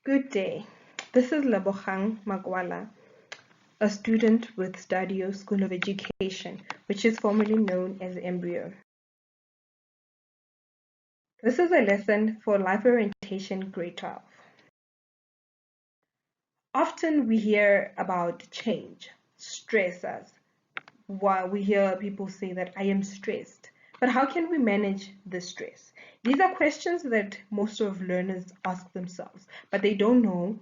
Good day. This is Lebogang a student with Stadio School of Education, which is formerly known as Embryo. This is a lesson for Life Orientation Grade 12. Often we hear about change, stressors. While we hear people say that I am stressed, but how can we manage the stress? These are questions that most of learners ask themselves, but they don't know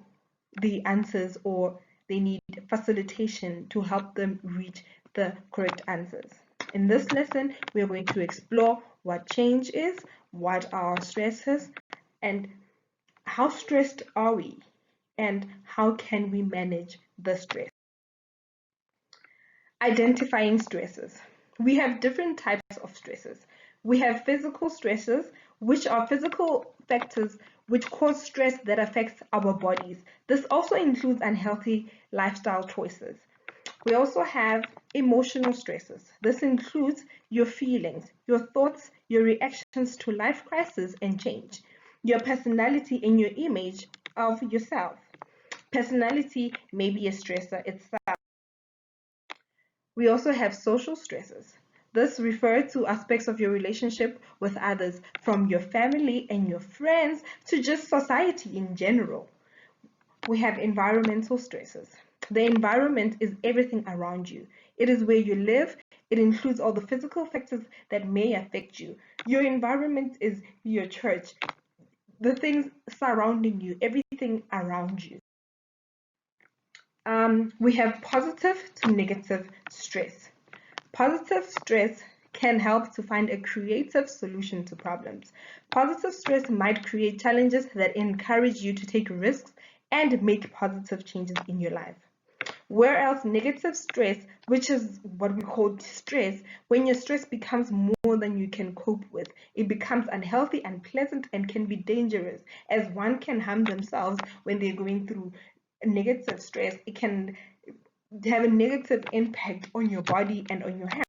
the answers or they need facilitation to help them reach the correct answers. In this lesson, we are going to explore what change is, what are stresses, and how stressed are we, and how can we manage the stress. Identifying stresses. We have different types of stresses. We have physical stresses, which are physical factors which cause stress that affects our bodies. This also includes unhealthy lifestyle choices. We also have emotional stresses. This includes your feelings, your thoughts, your reactions to life crisis and change, your personality and your image of yourself. Personality may be a stressor itself. We also have social stresses. This refers to aspects of your relationship with others, from your family and your friends to just society in general. We have environmental stresses. The environment is everything around you. It is where you live. It includes all the physical factors that may affect you. Your environment is your church, the things surrounding you, everything around you. We have positive to negative stress. Positive stress can help to find a creative solution to problems. Positive stress might create challenges that encourage you to take risks and make positive changes in your life. Whereas negative stress, which is what we call stress, when your stress becomes more than you can cope with, it becomes unhealthy, unpleasant, and can be dangerous, as one can harm themselves when they're going through negative stress. It can have a negative impact on your body and on your health.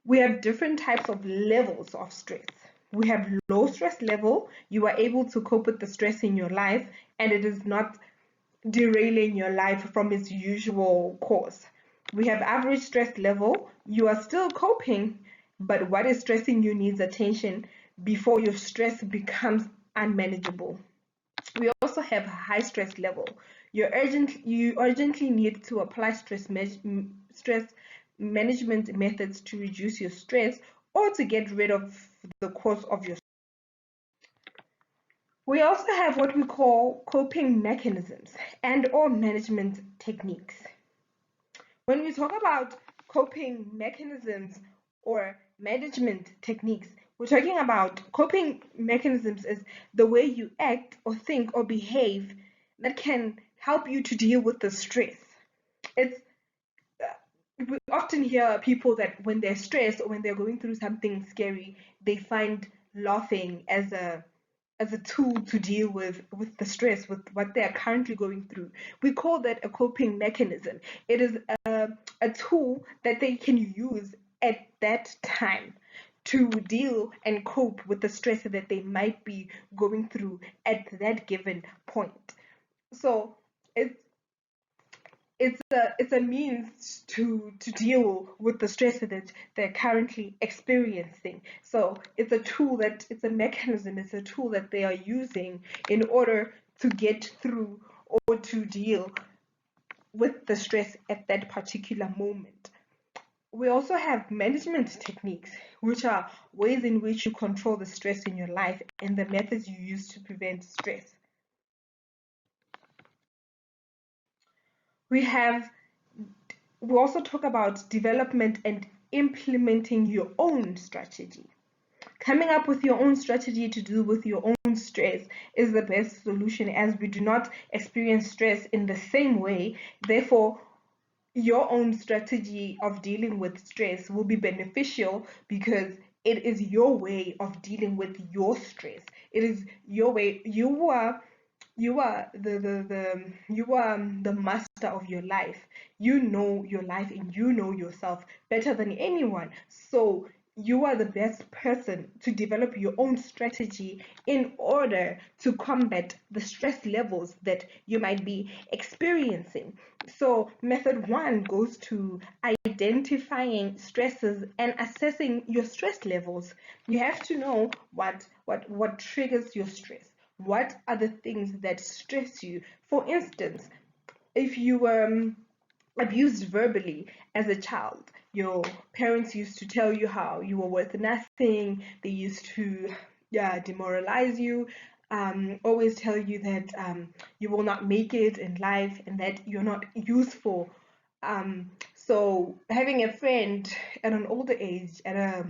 We have different types of levels of stress. We have low stress level. You are able to cope with the stress in your life and it is not derailing your life from its usual course. We have average stress level. You are still coping, but what is stressing you needs attention before your stress becomes unmanageable. We also have high stress level. You urgently need to apply stress management methods to reduce your stress or to get rid of the cause of your. We also have what we call coping mechanisms and or management techniques. When we talk about coping mechanisms or management techniques, we're talking about coping mechanisms is the way you act or think or behave that can help you to deal with the stress. It's we often hear people that when they're stressed or when they're going through something scary, they find laughing as a tool to deal with the stress, with what they are currently going through. We call that a coping mechanism. It is a tool that they can use at that time to deal and cope with the stress that they might be going through at that given point. So it's it's a means to deal with the stress that they're currently experiencing. So it's a mechanism, it's a tool that they are using in order to get through or to deal with the stress at that particular moment. We also have management techniques, which are ways in which you control the stress in your life and the methods you use to prevent stress. We have we also talk about development and implementing your own strategy. Coming up with your own strategy to deal with your own stress is the best solution, as we do not experience stress in the same way. Therefore, your own strategy of dealing with stress will be beneficial because it is your way of dealing with your stress. It is your way. You are you are the master of your life. You know your life and you know yourself better than anyone. So you are the best person to develop your own strategy in order to combat the stress levels that you might be experiencing. So, method one goes to identifying stresses and assessing your stress levels. You have to know what triggers your stress. What are the things that stress you? For instance, if you were abused verbally as a child, your parents used to tell you how you were worth nothing, they used to, yeah, demoralize you, always tell you that you will not make it in life and that you're not useful. So having a friend at an older age, at a,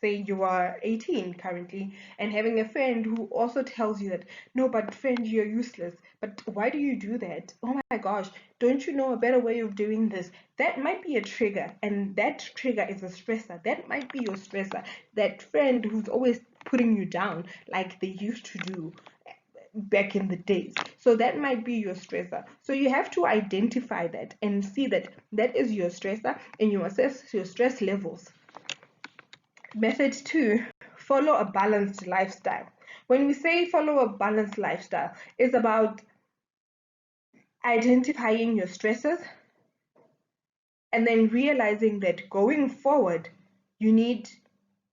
say you are 18 currently, and having a friend who also tells you that, no, but friend, you're useless, but why do you do that? Oh my gosh, don't you know a better way of doing this? That might be a trigger, and that trigger is a stressor. That might be your stressor. That friend who's always putting you down like they used to do back in the days. So that might be your stressor. So you have to identify that and see that that is your stressor, and you assess your stress levels. Method two, follow a balanced lifestyle. When we say follow a balanced lifestyle, it's about identifying your stresses and then realizing that going forward, you need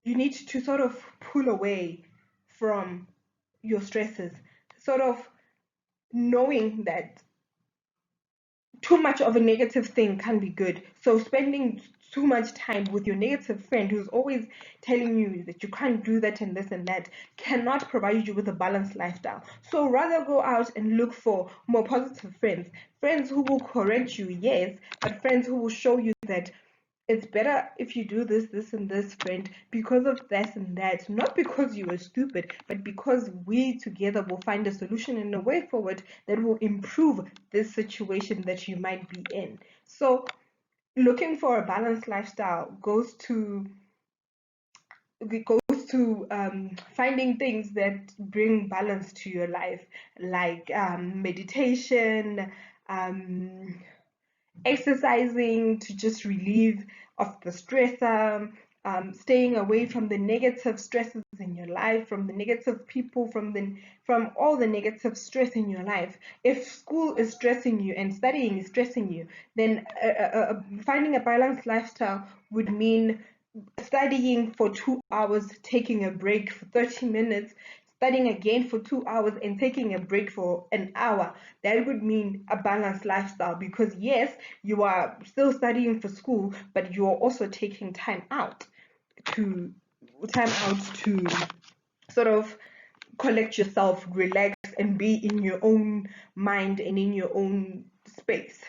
to sort of pull away from your stresses, sort of knowing that too much of a negative thing can be good. So spending too much time with your negative friend who's always telling you that you can't do that and this and that cannot provide you with a balanced lifestyle. So rather go out and look for more positive friends, friends who will correct you, yes, but friends who will show you that it's better if you do this, this, and this, friend, because of this and that. Not because you were stupid, but because we together will find a solution and a way forward that will improve this situation that you might be in. So, looking for a balanced lifestyle goes to finding things that bring balance to your life, like meditation, um, exercising to just relieve of the stress, staying away from the negative stresses in your life, from the negative people, from all the negative stress in your life. If school is stressing you and studying is stressing you, then finding a balanced lifestyle would mean studying for 2 hours, taking a break for 30 minutes, studying again for 2 hours and taking a break for an hour. That would mean a balanced lifestyle, because yes, you are still studying for school, but you are also taking to time out to sort of collect yourself, relax, and be in your own mind and in your own space.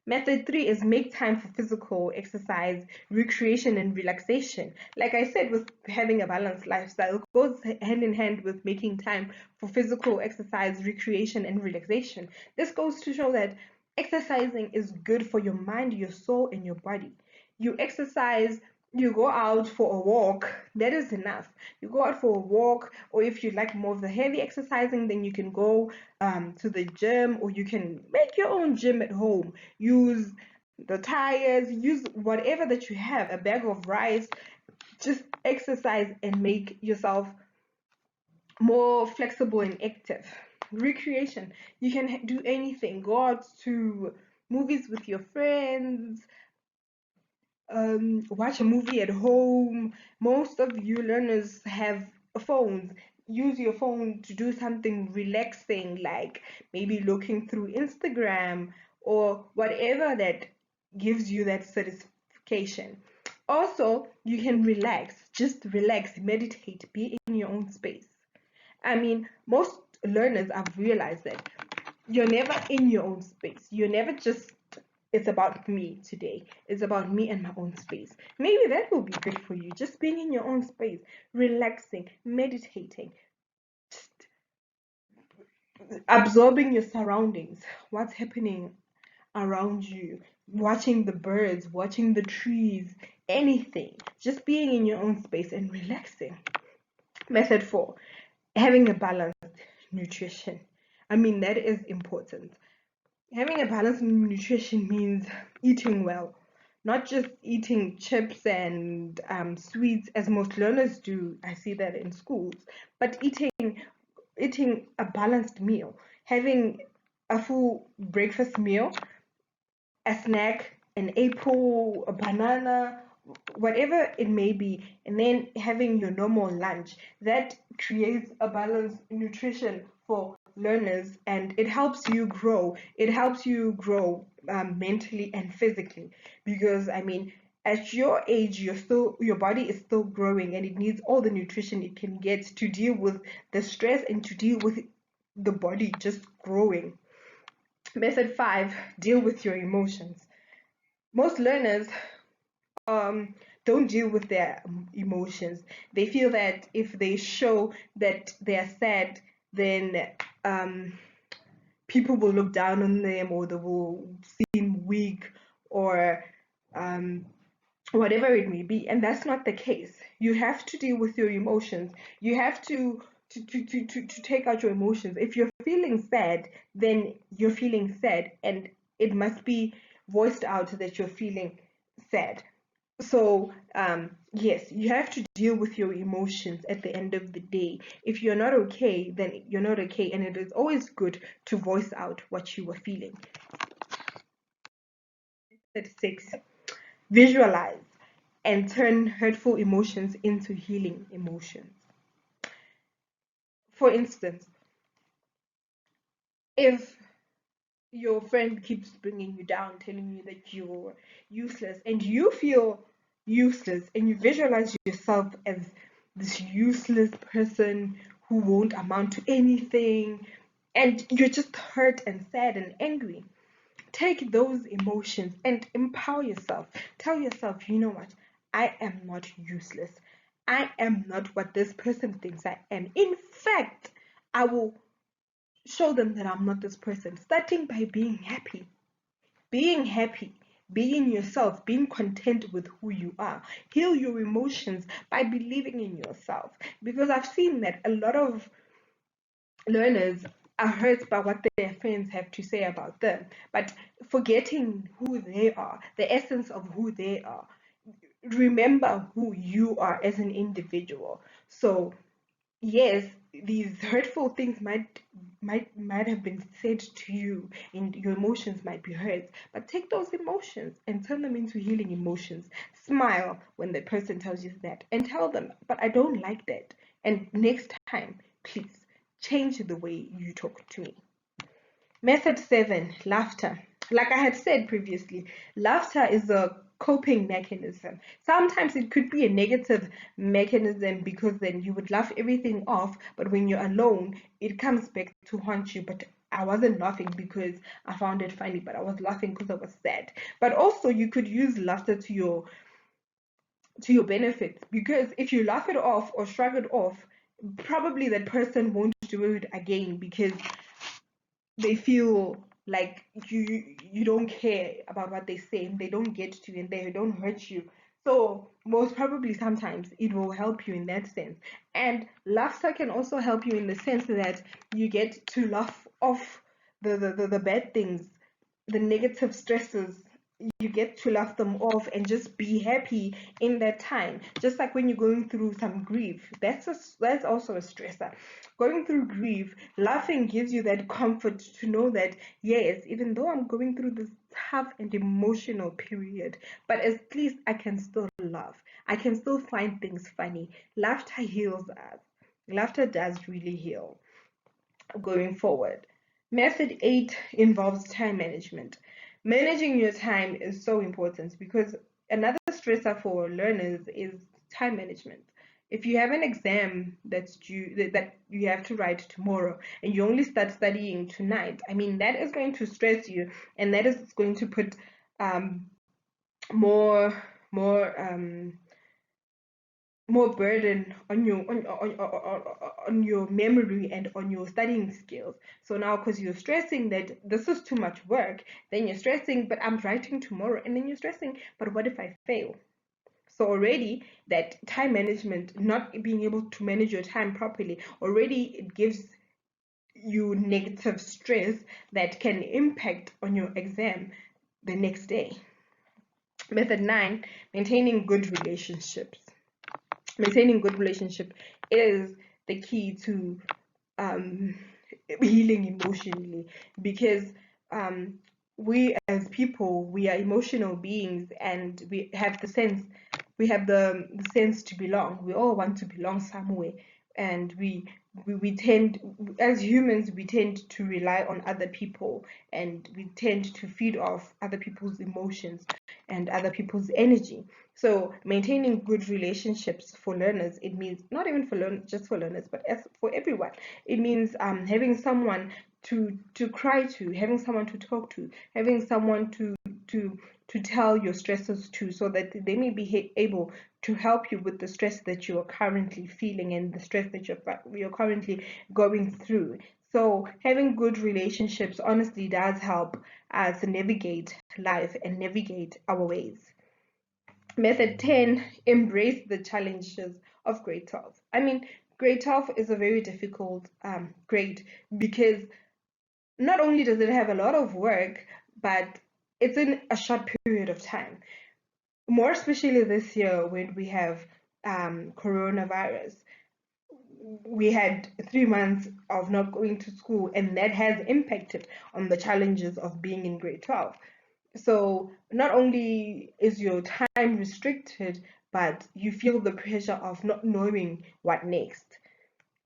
Method three is make time for physical exercise, recreation, and relaxation. Like I said, with having a balanced lifestyle, it goes hand in hand with making time for physical exercise, recreation, and relaxation. This goes to show that exercising is good for your mind, your soul, and your body. You exercise, you go out for a walk, that is enough. You go out for a walk, or if you like more of the heavy exercising, then you can go to the gym, or you can make your own gym at home. Use the tires, use whatever that you have, a bag of rice, just exercise and make yourself more flexible and active. Recreation, you can do anything. Go out to movies with your friends, watch a movie at home. Most of you learners have phones. Use your phone to do something relaxing, like maybe looking through Instagram or whatever that gives you that satisfaction. Also, you can relax, just relax, meditate, be in your own space. I mean, most learners have realized that you're never in your own space. You're never just, it's about me today. It's about me and my own space. Maybe that will be good for you. Just being in your own space, relaxing, meditating, just absorbing your surroundings, what's happening around you, watching the birds, watching the trees, anything. Just being in your own space and relaxing. Method four, having a balanced nutrition. I mean, that is important. Having a balanced nutrition means eating well, not just eating chips and sweets as most learners do. I see that in schools, but eating a balanced meal, having a full breakfast meal, a snack, an apple, a banana, whatever it may be, and then having your normal lunch. That creates a balanced nutrition for learners, and it helps you grow. It helps you grow mentally and physically, because I mean, at your age, your body is still growing, and it needs all the nutrition it can get to deal with the stress and to deal with the body just growing. Method 5, deal with your emotions. Most learners um, don't deal with their emotions. They feel that if they show that they're sad, then um, people will look down on them, or they will seem weak, or um, whatever it may be. And that's not the case. You have to deal with your emotions. You have to take out your emotions. If you're feeling sad, then you're feeling sad, and it must be voiced out that you're feeling sad. So, yes, you have to deal with your emotions at the end of the day. If you're not okay, then you're not okay, and it is always good to voice out what you were feeling. 36. Visualize and turn hurtful emotions into healing emotions. For instance, if your friend keeps bringing you down, telling you that you're useless, and you feel useless, and you visualize yourself as this useless person who won't amount to anything, and you're just hurt and sad and angry, take those emotions and empower yourself. Tell yourself, you know what? I am not useless. I am not what this person thinks I am. In fact, I will show them that I'm not this person, starting by being happy. Being happy, being yourself, being content with who you are. Heal your emotions by believing in yourself. Because I've seen that a lot of learners are hurt by what their friends have to say about them, but forgetting who they are, the essence of who they are. Remember who you are as an individual. So yes, these hurtful things might have been said to you, and your emotions might be hurt, but take those emotions and turn them into healing emotions. Smile when the person tells you that, and tell them, but I don't like that, and next time, please change the way you talk to me. Method 7, laughter. Like I had said previously, laughter is a coping mechanism. Sometimes it could be a negative mechanism, because then you would laugh everything off, but when you're alone, it comes back to haunt you. But I wasn't laughing because I found it funny, but I was laughing because I was sad. But also, you could use laughter to your benefit, because if you laugh it off or shrug it off, probably that person won't do it again, because they feel like you don't care about what they say, and they don't get to you, and they don't hurt you. So most probably sometimes it will help you in that sense. And laughter can also help you in the sense that you get to laugh off the bad things, the negative stresses. You get to laugh them off and just be happy in that time. Just like when you're going through some grief, that's also a stressor. Going through grief, laughing gives you that comfort to know that yes, even though I'm going through this tough and emotional period, but at least I can still laugh. I can still find things funny. Laughter heals us. Laughter does really heal. Going forward, method 8 involves time management. Managing your time is so important, because another stressor for learners is time management. If you have an exam that's due, that you have to write tomorrow, and you only start studying tonight, I mean, that is going to stress you, and that is going to put um, more more more burden on on your memory and on your studying skills. So now, because you're stressing that this is too much work, then you're stressing, but I'm writing tomorrow, and then you're stressing, but what if I fail? So already that time management, not being able to manage your time properly, already it gives you negative stress that can impact on your exam the next day. Method 9, maintaining good relationships. Maintaining good relationship is the key to um, healing emotionally, because um, we as people, we are emotional beings, and we have the sense to belong. We all want to belong somewhere, and we tend, as humans, we tend to rely on other people, and we tend to feed off other people's emotions and other people's energy. So maintaining good relationships for learners, it means not even for just for learners, but as for everyone. It means having someone to cry to, having someone to talk to, having someone to to tell your stresses to, so that they may be able to help you with the stress that you are currently feeling and the stress that you're currently going through. So having good relationships honestly does help us navigate life and navigate our ways. Method 10, embrace the challenges of grade 12. I mean, grade 12 is a very difficult grade, because not only does it have a lot of work, but it's in a short period of time. More especially this year when we have coronavirus. We had 3 months of not going to school, and that has impacted on the challenges of being in grade 12. So not only is your time restricted, but you feel the pressure of not knowing what next.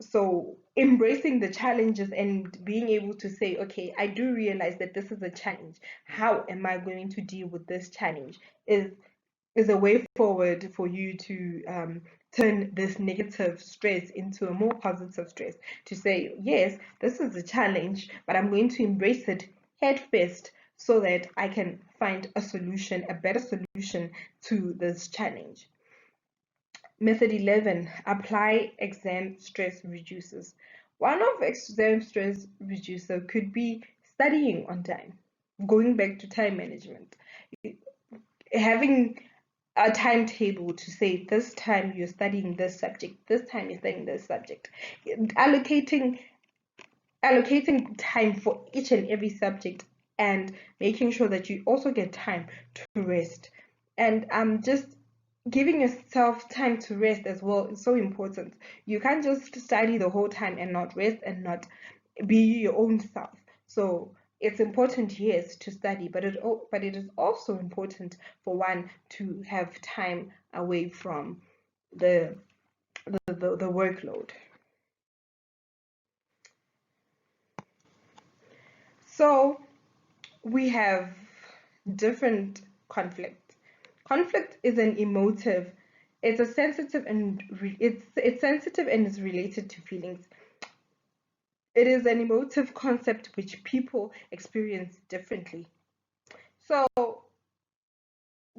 So embracing the challenges and being able to say, okay, I do realize that this is a challenge. How am I going to deal with this challenge? Is a way forward for you to turn this negative stress into a more positive stress. To say, yes, this is a challenge, but I'm going to embrace it head first, so that I can find a solution, a better solution to this challenge. Method 11, apply exam stress reducers. One of exam stress reducer could be studying on time, going back to time management, having a timetable to say this time you're studying this subject, this time you're studying this subject, allocating time for each and every subject, and making sure that you also get time to rest, and just giving yourself time to rest as well is so important. You can't just study the whole time and not rest and not be your own self. So it's important, yes, to study, but it is also important for one to have time away from the the workload. So we have different conflict. Conflict is an emotive. It's a sensitive and it's sensitive and is related to feelings. It is an emotive concept which people experience differently. So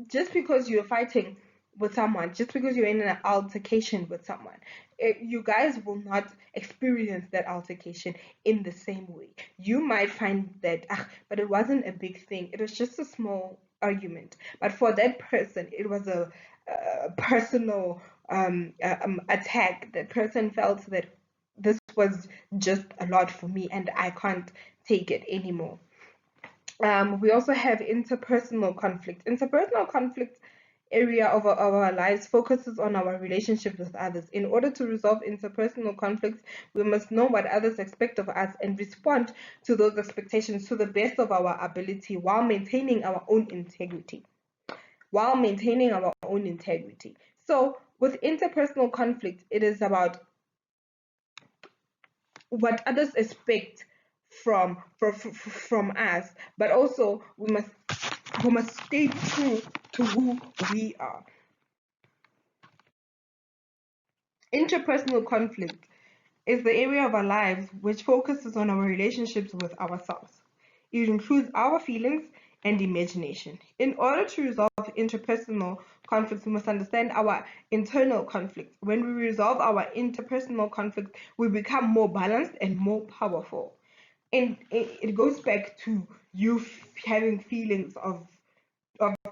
just because you're fighting with someone, just because you're in an altercation with someone, you guys will not experience that altercation in the same way. You might find that, but it wasn't a big thing. It was just a small argument. But for that person, it was a personal attack. That person felt that this was just a lot for me, and I can't take it anymore. We also have interpersonal conflict. Interpersonal conflict area of our lives focuses on our relationship with others. In order to resolve interpersonal conflicts, we must know what others expect of us and respond to those expectations to the best of our ability, while maintaining our own integrity. So with interpersonal conflict, it is about what others expect from us, but also we must stay true to who we are. Interpersonal conflict is the area of our lives which focuses on our relationships with ourselves. It includes our feelings and imagination. In order to resolve interpersonal conflicts, we must understand our internal conflicts. When we resolve our interpersonal conflicts, we become more balanced and more powerful. And it goes back to you having feelings of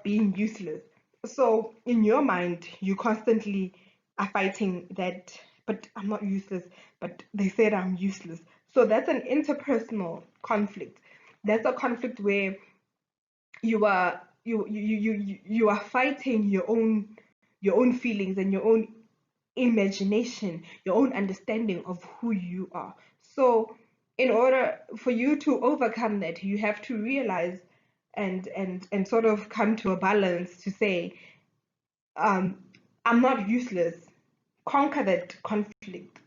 being useless. So in your mind, you constantly are fighting that, but I'm not useless, but they said I'm useless. So that's an interpersonal conflict. That's a conflict where you are you are fighting your own feelings and your own imagination, your own understanding of who you are. So in order for you to overcome that, you have to realize and sort of come to a balance to say, um, I'm not useless. Conquer that conflict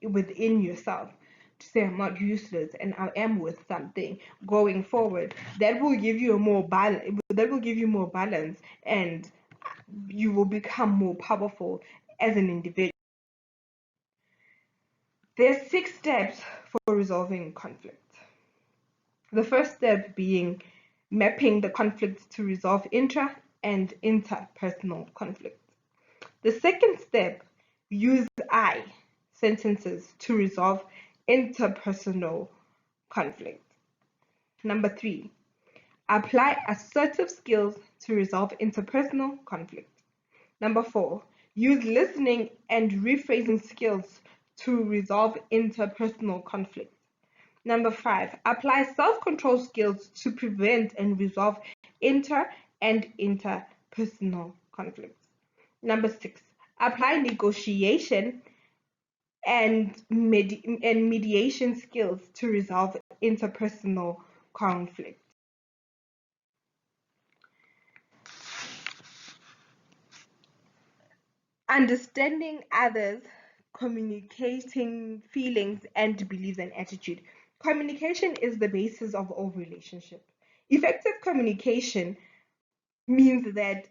within yourself to say I'm not useless and I am worth something going forward. That will give you a more balance. That will give you more balance, and you will become more powerful as an individual. There's 6 steps for resolving conflict. The first step being mapping the conflict to resolve intra and interpersonal conflict. The second step, use I sentences to resolve interpersonal conflict. Number 3, apply assertive skills to resolve interpersonal conflict. Number 4, use listening and rephrasing skills to resolve interpersonal conflict. Number 5, apply self-control skills to prevent and resolve inter and interpersonal conflicts. Number 6, apply negotiation and mediation skills to resolve interpersonal conflict. Understanding others, communicating feelings and beliefs and attitude. Communication is the basis of all relationships. Effective communication means that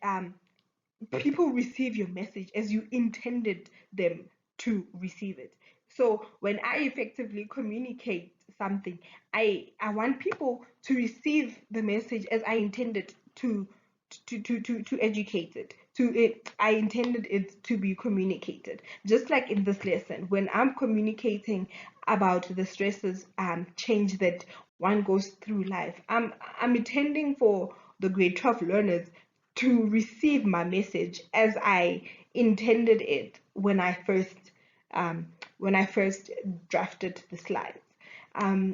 people receive your message as you intended them to receive it. So when I effectively communicate something, I want people to receive the message as I intended to educate it, to it I intended it to be communicated. Just like in this lesson, when I'm communicating about the stresses change that one goes through life, I'm intending for the grade 12 learners to receive my message as I intended it um, when I first drafted the slides.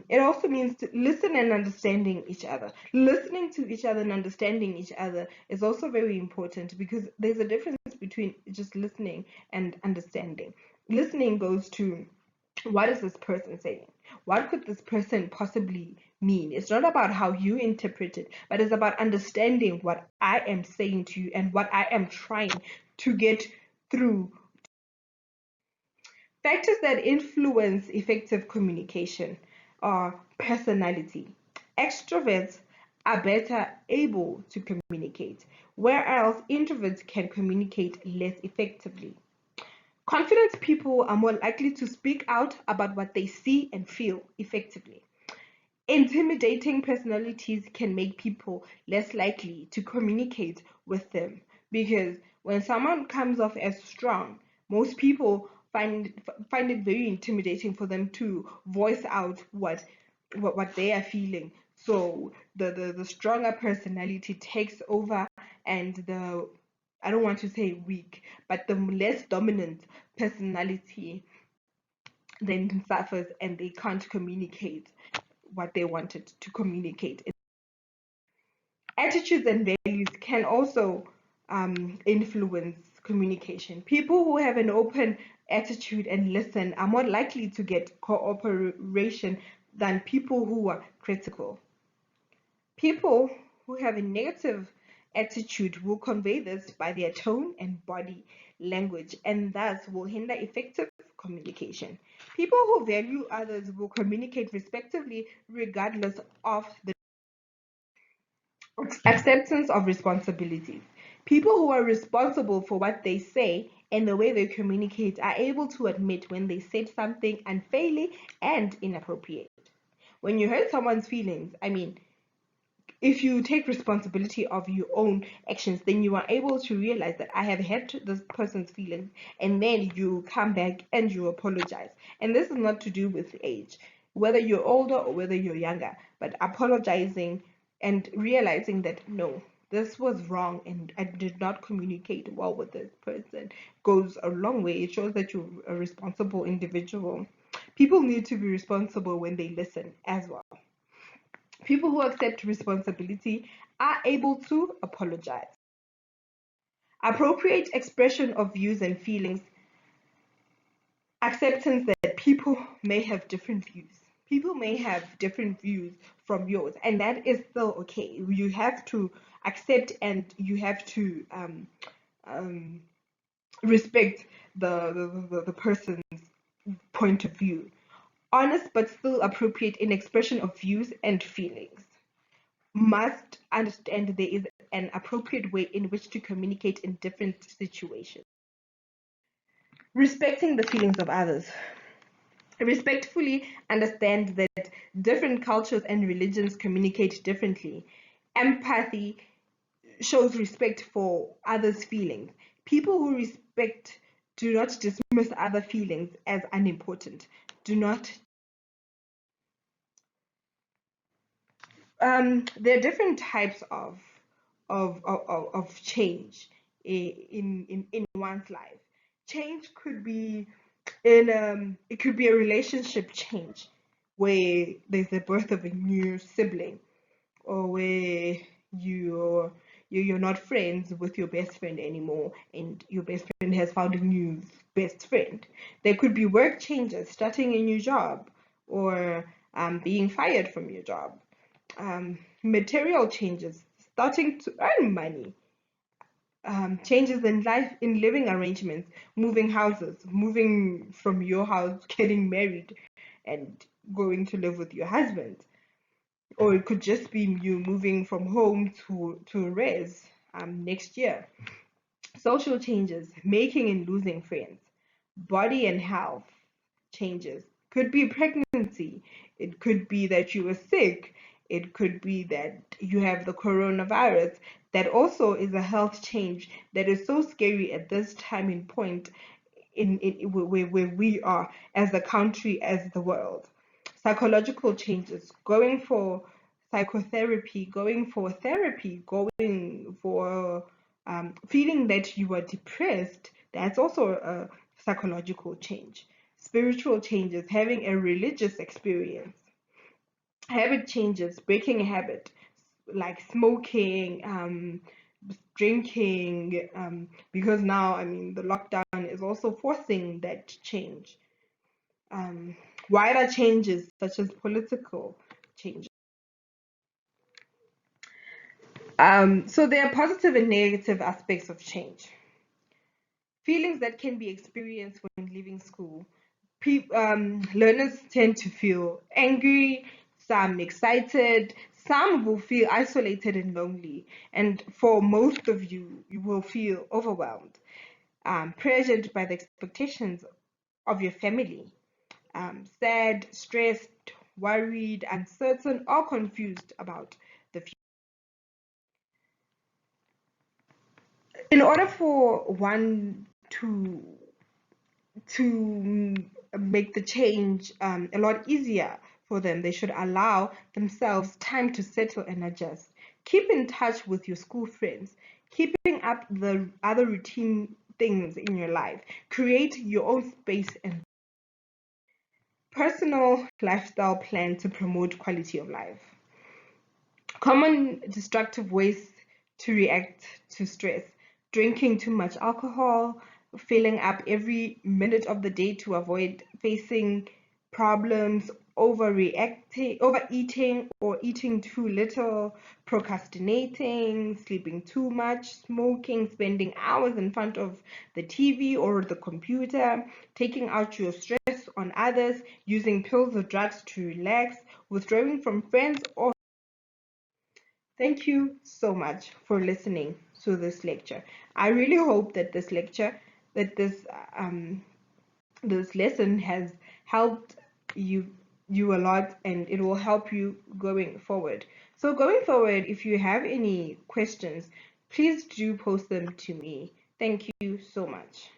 It also means to listen and understanding each other. Listening to each other and understanding each other is also very important, because there's a difference between just listening and understanding. Listening goes to, what is this person saying? What could this person possibly mean? It's not about how you interpret it, but it's about understanding what I am saying to you and what I am trying to get through. Factors that influence effective communication are personality. Extroverts are better able to communicate, whereas introverts can communicate less effectively. Confident people are more likely to speak out about what they see and feel effectively. Intimidating personalities can make people less likely to communicate with them, because when someone comes off as strong, most people find it very intimidating for them to voice out what they are feeling. So the stronger personality takes over, and the, I don't want to say weak, but the less dominant personality then suffers and they can't communicate what they wanted to communicate. Attitudes and values can also influence communication. People who have an open attitude and listen are more likely to get cooperation than people who are critical. People who have a negative attitude will convey this by their tone and body language, and thus will hinder effective communication. People who value others will communicate respectively regardless of the acceptance of responsibilities. People who are responsible for what they say and the way they communicate are able to admit when they said something unfairly and inappropriate. When you hurt someone's feelings, I mean, if you take responsibility of your own actions, then you are able to realize that I have hurt this person's feelings, and then you come back and you apologize. And this is not to do with age, whether you're older or whether you're younger, but apologizing and realizing that no, this was wrong and I did not communicate well with this person goes a long way. It shows that you're a responsible individual. People need to be responsible when they listen as well. People who accept responsibility are able to apologize. Appropriate expression of views and feelings. Acceptance that people may have different views. People may have different views from yours, and that is still okay. You have to accept and you have to um, respect the person's point of view. Honest but still appropriate in expression of views and feelings. Must understand there is an appropriate way in which to communicate in different situations. Respecting the feelings of others. Respectfully understand that different cultures and religions communicate differently. Empathy shows respect for others' feelings. People who respect do not dismiss other feelings as unimportant. Do not. There are different types of change in one's life. Change could be it could be a relationship change where there's the birth of a new sibling, or where you're you're not friends with your best friend anymore and your best friend has found a new best friend. There could be work changes, starting a new job, or being fired from your job. Material changes, starting to earn money. Changes in life, in living arrangements, moving houses, moving from your house, getting married, and going to live with your husband. Or it could just be you moving from home to a res next year. Social changes, making and losing friends. Body and health changes. Could be pregnancy. It could be that you were sick. It could be that you have the coronavirus. That also is a health change that is so scary at this time in point in where we are as a country, as the world. Psychological changes, going for psychotherapy, going for therapy, going for feeling that you are depressed, that's also a psychological change. Spiritual changes, having a religious experience. Habit changes, breaking a habit, like smoking, drinking, because now, I mean, the lockdown is also forcing that change. Um, Wider changes, such as political changes. So there are positive and negative aspects of change. Feelings that can be experienced when leaving school. Learners tend to feel angry, some excited, some will feel isolated and lonely, and for most of you, you will feel overwhelmed, pressured by the expectations of your family, sad, stressed, worried, uncertain, or confused about the future. In order for one to make the change a lot easier for them, they should allow themselves time to settle and adjust. Keep in touch with your school friends, keeping up the other routine things in your life. Create your own space and personal lifestyle plan to promote quality of life. Common destructive ways to react to stress: drinking too much alcohol, filling up every minute of the day to avoid facing problems, overeating or eating too little, procrastinating, sleeping too much, smoking, spending hours in front of the TV or the computer, taking out your stress on others, using pills or drugs to relax, withdrawing from friends or. Thank you so much for listening to this lecture. I really hope that that um, this lesson has helped you a lot, and it will help you going forward. So going forward, if you have any questions, please do post them to me. Thank you so much.